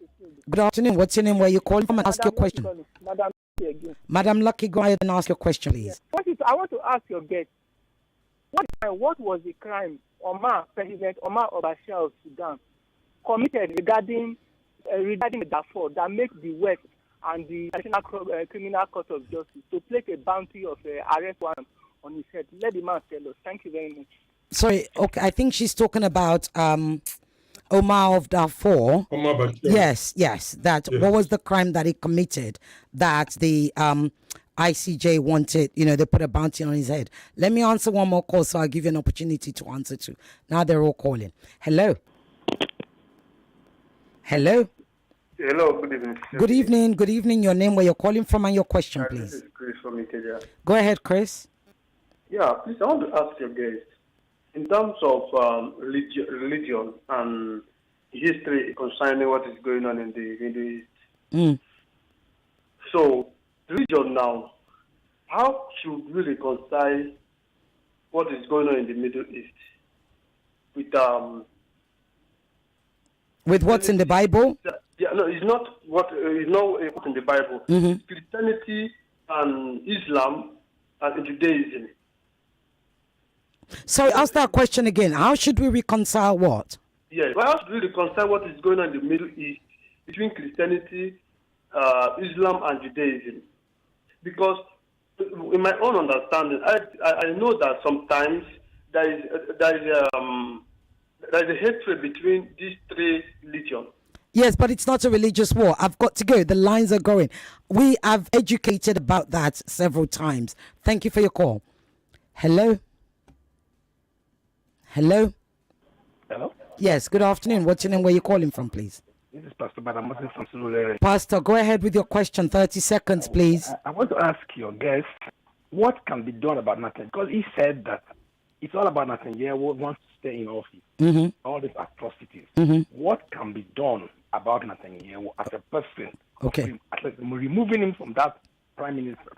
Good afternoon. What's your name? Where you calling from? And ask your question. Madam Lucky, go ahead and ask your question, please. I want to ask your guest. What was the crime President Omar al-Bashir of Sudan committed regarding the Darfur that makes the West and the National Criminal Court of Justice to place a bounty of arrest warrant on his head? Let the man tell us. Thank you very much. Sorry, okay, I think she's talking about Omar of Darfur. Omar Bashir. Yes. What was the crime that he committed that the ICJ wanted, they put a bounty on his head? Let me answer one more call so I'll give you an opportunity to answer too. Now they're all calling. Hello? Hello, good evening. Good evening. Your name, where you're calling from, and your question, please. This is Chris from Ikeja. Go ahead, Chris. Yeah, please, I want to ask your guest, in terms of religion and history concerning what is going on in the Middle East. So, religion now, how should we reconcile what is going on in the Middle East with what's in the Bible? Yeah, no, it's not what's in the Bible. Mm-hmm. Christianity and Islam and Judaism. Sorry, ask that question again. How should we reconcile what? Yes, well, how should we reconcile what is going on in the Middle East between Christianity, Islam, and Judaism? Because in my own understanding, I know that sometimes there is a hatred between these three religions. Yes, but it's not a religious war. I've got to go. The lines are going. We have educated about that several times. Thank you for your call. Hello? Hello? Hello? Yes, good afternoon. What's your name? Where are you calling from, please? This is Pastor Badamasi from Sululere. Pastor, go ahead with your question. 30 seconds, please. I want to ask your guest, what can be done about nothing? Because he said that it's all about nothing. Yeah, we want to stay in office. All these atrocities. What can be done about Netanyahu as a person? Okay. Removing him from that prime minister.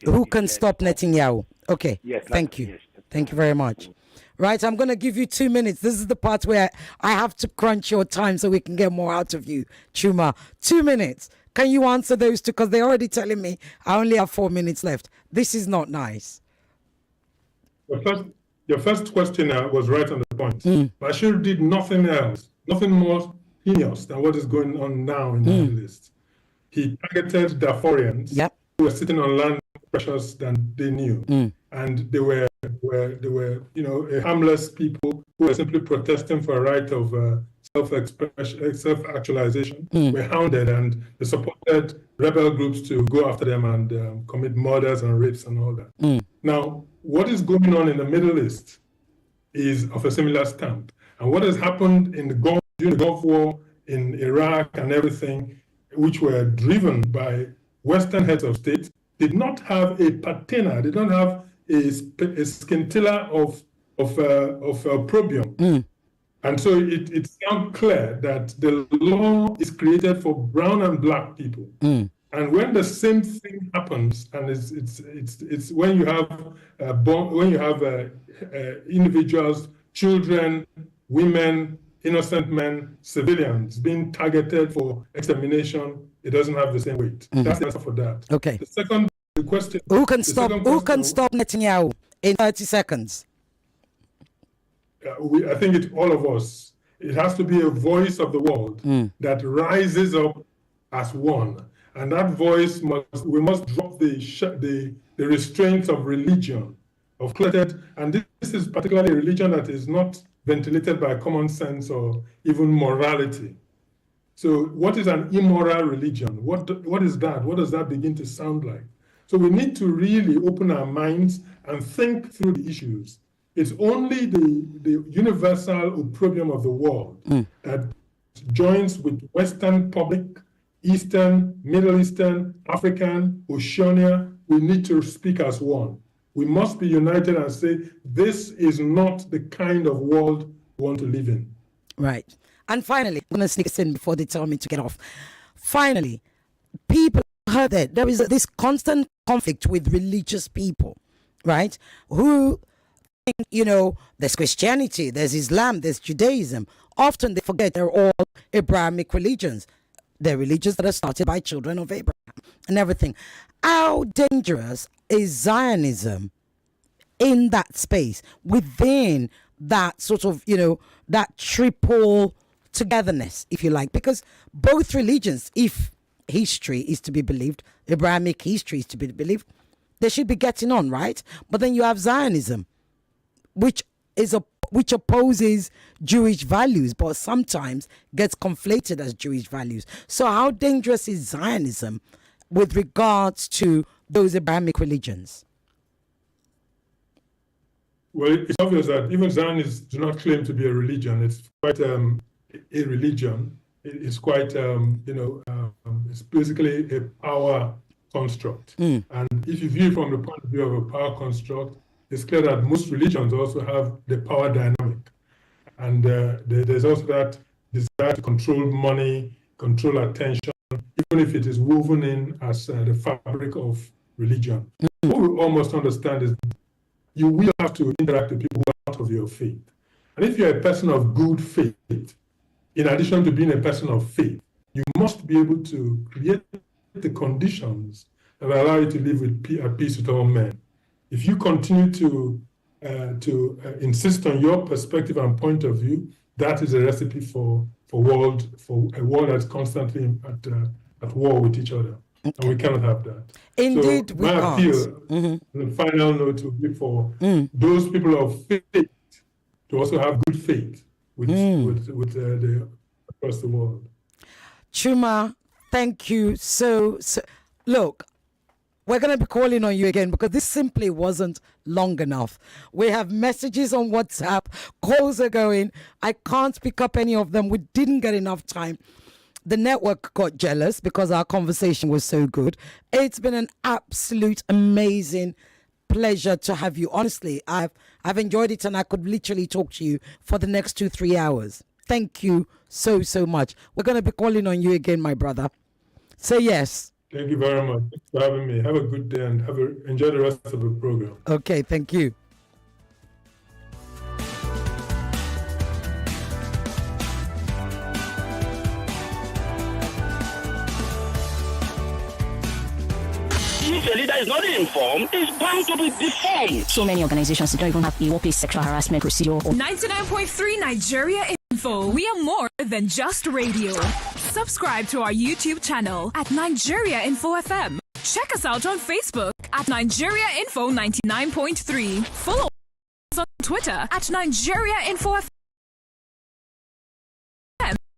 Who can stop Netanyahu? Okay. Yes. Thank you. Yes. Thank you very much. Right, I'm going to give you 2 minutes. This is the part where I have to crunch your time so we can get more out of you, Chuma. 2 minutes. Can you answer those two? Because they're already telling me I only have 4 minutes left. This is not nice. Your first questioner was right on the point. Bashir did nothing else, nothing more heinous than what is going on now in the Middle East. He targeted Darfurians who were sitting on land precious than they knew, and they were a harmless people who were simply protesting for a right of self-actualization. Were hounded, and they supported rebel groups to go after them and commit murders and rapes and all that. Now, what is going on in the Middle East is of a similar stamp. And what has happened in during the Gulf War, in Iraq and everything, which were driven by Western heads of state, did not have a patina, did not have a scintilla of opprobrium. And so it sounds clear that the law is created for brown and black people. And when the same thing happens, and it's when you have individuals, children, women, innocent men, civilians being targeted for extermination, it doesn't have the same weight. That's the answer for that. Okay. The question: Who can stop Netanyahu in 30 seconds? I think it's all of us. It has to be a voice of the world that rises up as one. And that voice we must drop the restraints of religion, of cluttered, and this is particularly a religion that is not ventilated by common sense or even morality. So what is an immoral religion? What is that? What does that begin to sound like? So we need to really open our minds and think through the issues. It's only the universal opprobrium of the world that joins with Western public, Eastern, Middle Eastern, African, Oceania. We need to speak as one. We must be united and say, this is not the kind of world we want to live in. Right. And finally, I'm going to sneak this in before they tell me to get off. Finally, people heard that there is this constant conflict with religious people, right? Who think, there's Christianity, there's Islam, there's Judaism. Often they forget they're all Abrahamic religions. They're religions that are started by children of Abraham and everything. How dangerous is Zionism in that space, within that sort of, that triple togetherness, if you like? Because both religions, if history is to be believed, Abrahamic history is to be believed, they should be getting on, right? But then you have Zionism, which opposes Jewish values, but sometimes gets conflated as Jewish values. So how dangerous is Zionism with regards to those Abrahamic religions? Well, it's obvious that even Zionists do not claim to be a religion. It's quite a religion. It's quite, it's basically a power construct. And if you view it from the point of view of a power construct, it's clear that most religions also have the power dynamic. And there's also that desire to control money, control attention, even if it is woven in as the fabric of religion. What we almost understand is you will have to interact with people who are out of your faith. And if you're a person of good faith, in addition to being a person of faith, you must be able to create the conditions that allow you to live at peace with all men. If you continue to insist on your perspective and point of view, that is a recipe for a world that's constantly at war with each other. Okay. And we cannot have that. Indeed, so my appeal, the final note will be for those people of faith to also have good faith with the across the world. Chuma, thank you so. Look, we're going to be calling on you again because this simply wasn't long enough. We have messages on WhatsApp, calls are going. I can't pick up any of them. We didn't get enough time. The network got jealous because our conversation was so good. It's been an absolute amazing pleasure to have you. Honestly, I've enjoyed it, and I could literally talk to you for the next 2-3 hours. Thank you so much. We're going to be calling on you again, my brother. Say yes. Thank you very much for having me. Have a good day and enjoy the rest of the program. Okay, thank you. If a leader is not informed, it's bound to be deformed. So many organizations don't even have a workplace sexual harassment procedure. 99.3 Nigeria Info. We are more than just radio. Subscribe to our YouTube channel at Nigeria Info FM. Check us out on Facebook at Nigeria Info 99.3. Follow us on Twitter at Nigeria Info FM.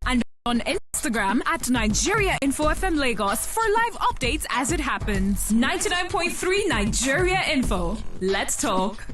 And on Instagram at Nigeria Info FM Lagos for live updates as it happens. 99.3 Nigeria Info. Let's talk.